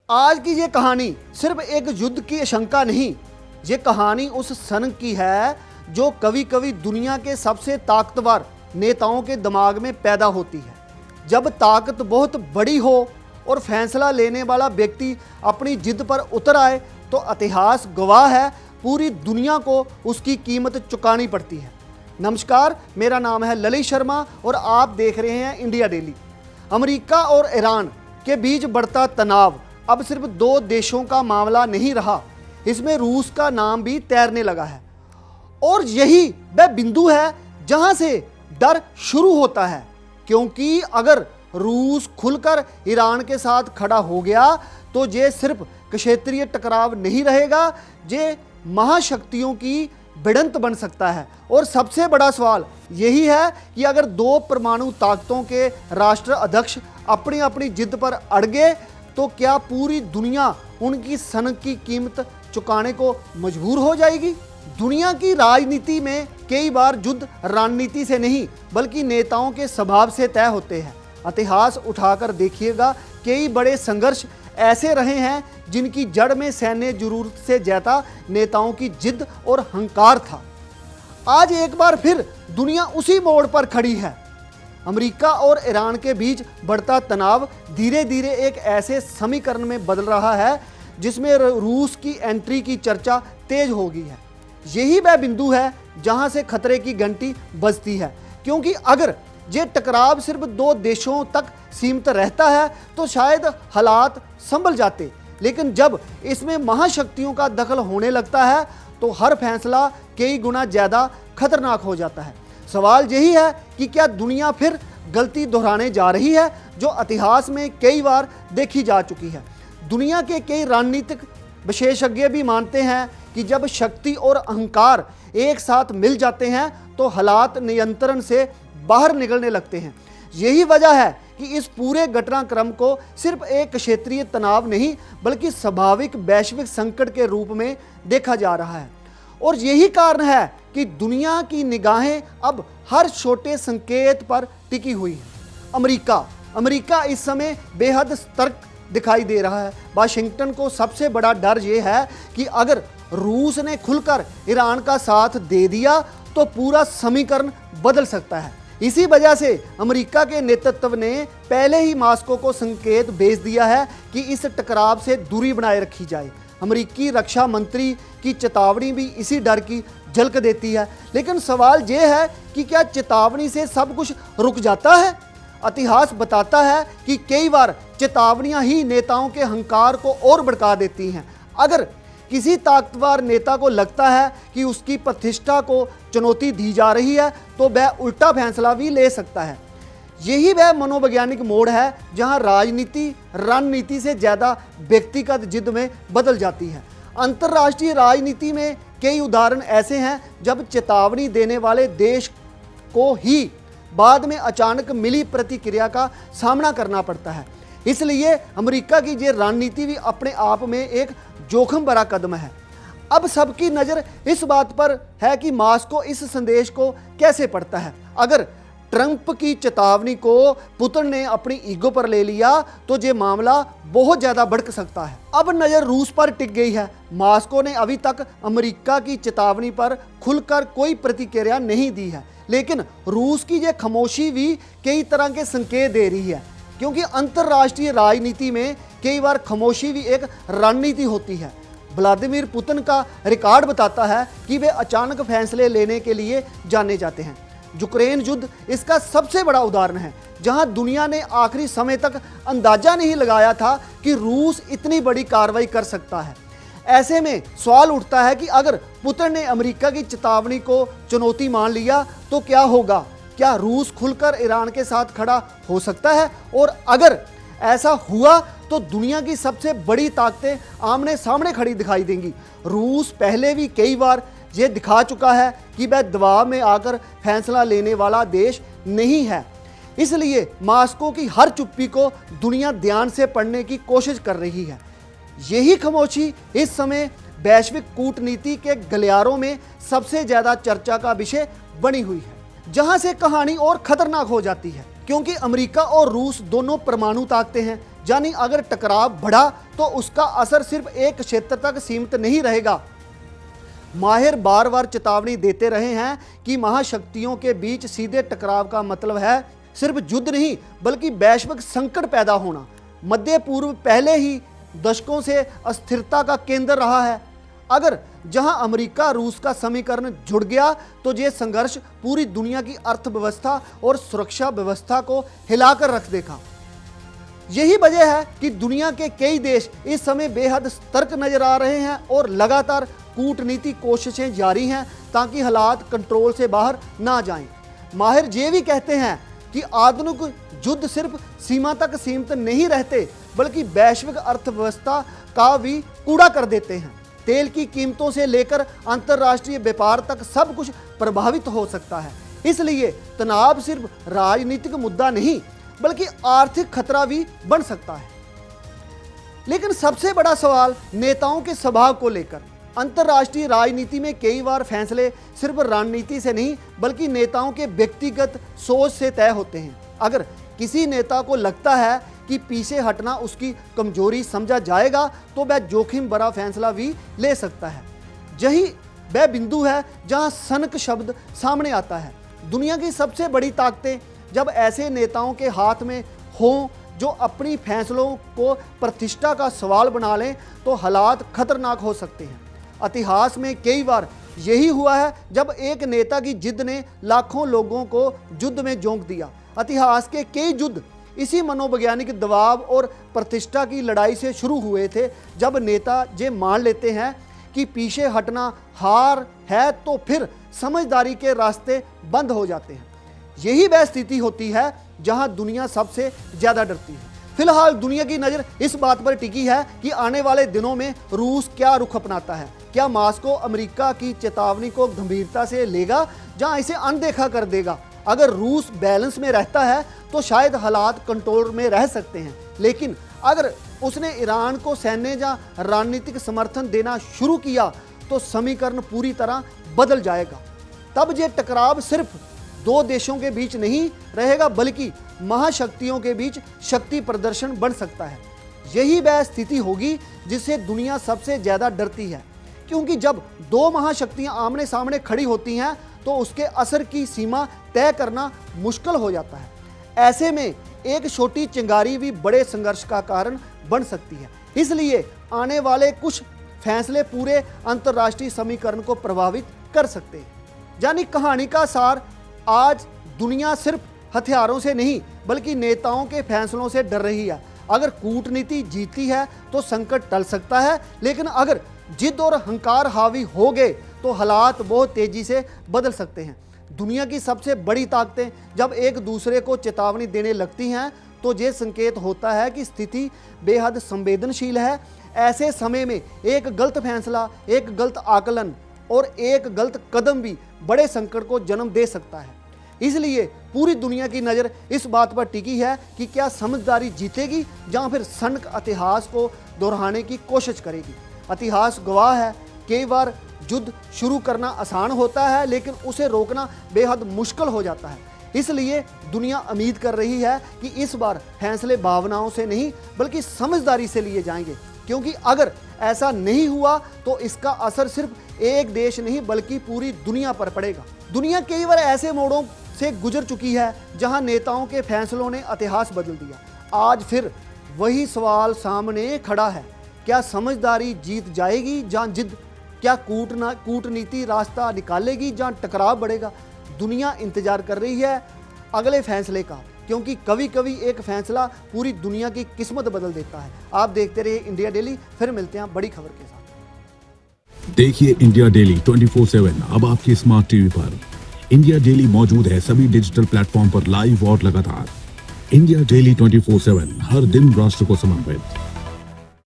आज की ये कहानी सिर्फ एक युद्ध की आशंका नहीं, ये कहानी उस सन की है जो कभी कभी दुनिया के सबसे ताकतवर नेताओं के दिमाग में पैदा होती है। जब ताकत बहुत बड़ी हो और फैसला लेने वाला व्यक्ति अपनी जिद पर उतर आए तो इतिहास गवाह है, पूरी दुनिया को उसकी कीमत चुकानी पड़ती है। नमस्कार, मेरा नाम है ललित शर्मा और आप देख रहे हैं इंडिया डेली। अमेरिका और ईरान के बीच बढ़ता तनाव अब सिर्फ दो देशों का मामला नहीं रहा, इसमें रूस का नाम भी तैरने लगा है। और यही वह बिंदु है जहां से डर शुरू होता है, क्योंकि अगर रूस खुलकर ईरान के साथ खड़ा हो गया तो ये सिर्फ क्षेत्रीय टकराव नहीं रहेगा, ये महाशक्तियों की भिड़ंत बन सकता है। और सबसे बड़ा सवाल यही है कि अगर दो परमाणु ताकतों के राष्ट्र अध्यक्ष अपनी अपनी जिद पर अड़ गए तो क्या पूरी दुनिया उनकी सनक की कीमत चुकाने को मजबूर हो जाएगी। दुनिया की राजनीति में कई बार युद्ध रणनीति से नहीं बल्कि नेताओं के स्वभाव से तय होते हैं। इतिहास उठाकर देखिएगा, कई बड़े संघर्ष ऐसे रहे हैं जिनकी जड़ में सैन्य जरूरत से ज्यादा नेताओं की जिद और हंकार था। आज एक बार फिर दुनिया उसी मोड़ पर खड़ी है। अमेरिका और ईरान के बीच बढ़ता तनाव धीरे धीरे एक ऐसे समीकरण में बदल रहा है जिसमें रूस की एंट्री की चर्चा तेज हो गई है। यही वह बिंदु है जहां से खतरे की घंटी बजती है, क्योंकि अगर ये टकराव सिर्फ दो देशों तक सीमित रहता है तो शायद हालात संभल जाते, लेकिन जब इसमें महाशक्तियों का दखल होने लगता है तो हर फैसला कई गुना ज़्यादा खतरनाक हो जाता है। सवाल यही है कि क्या दुनिया फिर गलती दोहराने जा रही है जो इतिहास में कई बार देखी जा चुकी है। दुनिया के कई रणनीतिक विशेषज्ञ भी मानते हैं कि जब शक्ति और अहंकार एक साथ मिल जाते हैं तो हालात नियंत्रण से बाहर निकलने लगते हैं। यही वजह है कि इस पूरे घटनाक्रम को सिर्फ एक क्षेत्रीय तनाव नहीं बल्कि स्वाभाविक वैश्विक संकट के रूप में देखा जा रहा है। और यही कारण है कि दुनिया की निगाहें अब हर छोटे संकेत पर टिकी हुई है। अमेरिका इस समय बेहद सतर्क दिखाई दे रहा है। वाशिंगटन को सबसे बड़ा डर यह है कि अगर रूस ने खुलकर ईरान का साथ दे दिया तो पूरा समीकरण बदल सकता है। इसी वजह से अमेरिका के नेतृत्व ने पहले ही मॉस्को को संकेत भेज दिया है कि इस टकराव से दूरी बनाए रखी जाए। अमेरिकी रक्षा मंत्री की चेतावनी भी इसी डर की झलक देती है। लेकिन सवाल यह है कि क्या चेतावनी से सब कुछ रुक जाता है। इतिहास बताता है कि कई बार चेतावनियां ही नेताओं के अहंकार को और भड़का देती हैं। अगर किसी ताकतवर नेता को लगता है कि उसकी प्रतिष्ठा को चुनौती दी जा रही है तो वह उल्टा फैसला भी ले सकता है। यही वह मनोवैज्ञानिक मोड़ है जहां राजनीति रणनीति से ज़्यादा व्यक्तिगत जिद में बदल जाती है। अंतर्राष्ट्रीय राजनीति में कई उदाहरण ऐसे हैं जब चेतावनी देने वाले देश को ही बाद में अचानक मिली प्रतिक्रिया का सामना करना पड़ता है। इसलिए अमेरिका की ये रणनीति भी अपने आप में एक जोखिम भरा कदम है। अब सबकी नज़र इस बात पर है कि मॉस्को इस संदेश को कैसे पढ़ता है। अगर ट्रंप की चेतावनी को पुतिन ने अपनी ईगो पर ले लिया तो ये मामला बहुत ज़्यादा भड़क सकता है। अब नज़र रूस पर टिक गई है। मॉस्को ने अभी तक अमेरिका की चेतावनी पर खुलकर कोई प्रतिक्रिया नहीं दी है, लेकिन रूस की ये खामोशी भी कई तरह के संकेत दे रही है, क्योंकि अंतर्राष्ट्रीय राजनीति में कई बार खामोशी भी एक रणनीति होती है। व्लादिमीर पुतिन का रिकॉर्ड बताता है कि वे अचानक फैसले लेने के लिए जाने जाते हैं। यूक्रेन युद्ध इसका सबसे बड़ा उदाहरण है, जहां दुनिया ने आखिरी समय तक अंदाजा नहीं लगाया था कि रूस इतनी बड़ी कार्रवाई कर सकता है। ऐसे में सवाल उठता है कि अगर पुतिन ने अमेरिका की चेतावनी को चुनौती मान लिया तो क्या होगा। क्या रूस खुलकर ईरान के साथ खड़ा हो सकता है? और अगर ऐसा हुआ तो दुनिया की सबसे बड़ी ताकतें आमने सामने खड़ी दिखाई देंगी। रूस पहले भी कई बार ये दिखा चुका है कि वह दबाव में आकर फैसला लेने वाला देश नहीं है। इसलिए मॉस्को की हर चुप्पी को दुनिया ध्यान से पढ़ने की कोशिश कर रही है। यही खामोशी इस समय वैश्विक कूटनीति के गलियारों में सबसे ज़्यादा चर्चा का विषय बनी हुई है, जहां से कहानी और खतरनाक हो जाती है, क्योंकि अमेरिका और रूस दोनों परमाणु ताकतें हैं यानी अगर टकराव बढ़ा तो उसका असर सिर्फ एक क्षेत्र तक सीमित नहीं रहेगा। माहिर बार बार चेतावनी देते रहे हैं कि महाशक्तियों के बीच सीधे टकराव का मतलब है सिर्फ युद्ध नहीं बल्कि वैश्विक संकट पैदा होना। मध्य पूर्व पहले ही दशकों से अस्थिरता का केंद्र रहा है। अगर जहां अमेरिका रूस का समीकरण जुड़ गया तो ये संघर्ष पूरी दुनिया की अर्थव्यवस्था और सुरक्षा व्यवस्था को हिलाकर रख देगा। यही वजह है कि दुनिया के कई देश इस समय बेहद सतर्क नजर आ रहे हैं और लगातार कूटनीति कोशिशें जारी हैं ताकि हालात कंट्रोल से बाहर ना जाएं। माहिर ये भी कहते हैं कि आधुनिक युद्ध सिर्फ सीमा तक सीमित नहीं रहते बल्कि वैश्विक अर्थव्यवस्था का भी कूड़ा कर देते हैं। तेल की कीमतों से लेकर अंतर्राष्ट्रीय व्यापार तक सब कुछ प्रभावित हो सकता है। इसलिए तनाव सिर्फ राजनीतिक मुद्दा नहीं बल्कि आर्थिक खतरा भी बन सकता है। लेकिन सबसे बड़ा सवाल नेताओं के स्वभाव को लेकर। अंतर्राष्ट्रीय राजनीति में कई बार फैसले सिर्फ रणनीति से नहीं बल्कि नेताओं के व्यक्तिगत सोच से तय होते हैं। अगर किसी नेता को लगता है कि पीछे हटना उसकी कमजोरी समझा जाएगा तो वह जोखिम भरा फैसला भी ले सकता है। यही वह बिंदु है जहां सनक शब्द सामने आता है। दुनिया की सबसे बड़ी ताकतें जब ऐसे नेताओं के हाथ में हों जो अपनी फैसलों को प्रतिष्ठा का सवाल बना लें तो हालात खतरनाक हो सकते हैं। इतिहास में कई बार यही हुआ है जब एक नेता की जिद ने लाखों लोगों को युद्ध में झोंक दिया। इतिहास के कई युद्ध इसी मनोवैज्ञानिक दबाव और प्रतिष्ठा की लड़ाई से शुरू हुए थे। जब नेता ये मान लेते हैं कि पीछे हटना हार है तो फिर समझदारी के रास्ते बंद हो जाते हैं। यही वह स्थिति होती है जहां दुनिया सबसे ज़्यादा डरती है। फिलहाल दुनिया की नज़र इस बात पर टिकी है कि आने वाले दिनों में रूस क्या रुख अपनाता है। क्या मॉस्को अमेरिका की चेतावनी को गंभीरता से लेगा या इसे अनदेखा कर देगा? अगर रूस बैलेंस में रहता है तो शायद हालात कंट्रोल में रह सकते हैं, लेकिन अगर उसने ईरान को सैन्य या रणनीतिक समर्थन देना शुरू किया तो समीकरण पूरी तरह बदल जाएगा। तब ये टकराव सिर्फ दो देशों के बीच नहीं रहेगा बल्कि महाशक्तियों के बीच शक्ति प्रदर्शन बन सकता है। यही वह स्थिति होगी जिससे दुनिया सबसे ज़्यादा डरती है, क्योंकि जब दो महाशक्तियां आमने सामने खड़ी होती हैं तो उसके असर की सीमा तय करना मुश्किल हो जाता है। ऐसे में एक छोटी चिंगारी भी बड़े संघर्ष का कारण बन सकती है। इसलिए आने वाले कुछ फैसले पूरे अंतर्राष्ट्रीय समीकरण को प्रभावित कर सकते हैं। यानी कहानी का सार, आज दुनिया सिर्फ हथियारों से नहीं बल्कि नेताओं के फैसलों से डर रही है। अगर कूटनीति जीती है तो संकट टल सकता है, लेकिन अगर जिद और अहंकार हावी हो गए तो हालात बहुत तेजी से बदल सकते हैं। दुनिया की सबसे बड़ी ताकतें जब एक दूसरे को चेतावनी देने लगती हैं तो ये संकेत होता है कि स्थिति बेहद संवेदनशील है। ऐसे समय में एक गलत फैसला, एक गलत आकलन और एक गलत कदम भी बड़े संकट को जन्म दे सकता है। इसलिए पूरी दुनिया की नज़र इस बात पर टिकी है कि क्या समझदारी जीतेगी या फिर सनक इतिहास को दोहराने की कोशिश करेगी। इतिहास गवाह है, कई बार युद्ध शुरू करना आसान होता है लेकिन उसे रोकना बेहद मुश्किल हो जाता है। इसलिए दुनिया उम्मीद कर रही है कि इस बार फैसले भावनाओं से नहीं बल्कि समझदारी से लिए जाएंगे, क्योंकि अगर ऐसा नहीं हुआ तो इसका असर सिर्फ एक देश नहीं बल्कि पूरी दुनिया पर पड़ेगा। दुनिया कई बार ऐसे मोड़ों से गुजर चुकी है जहां नेताओं के फैसलों ने इतिहास बदल दिया। आज फिर वही सवाल सामने खड़ा है, क्या समझदारी जीत जाएगी या जिद? क्या कूटनीति रास्ता निकालेगी या टकराव बढ़ेगा? दुनिया इंतजार कर रही है अगले फैसले का, क्योंकि कभी कभी एक फैसला पूरी दुनिया की किस्मत बदल देता है। आप देखते रहिए इंडिया डेली, फिर मिलते हैं बड़ी खबर के साथ। देखिए इंडिया डेली 24/7 अब आपके स्मार्ट टीवी पर। इंडिया डेली मौजूद है सभी डिजिटल प्लेटफॉर्म पर लाइव और लगातार। इंडिया डेली 24/7 हर दिन राष्ट्र को समर्पित।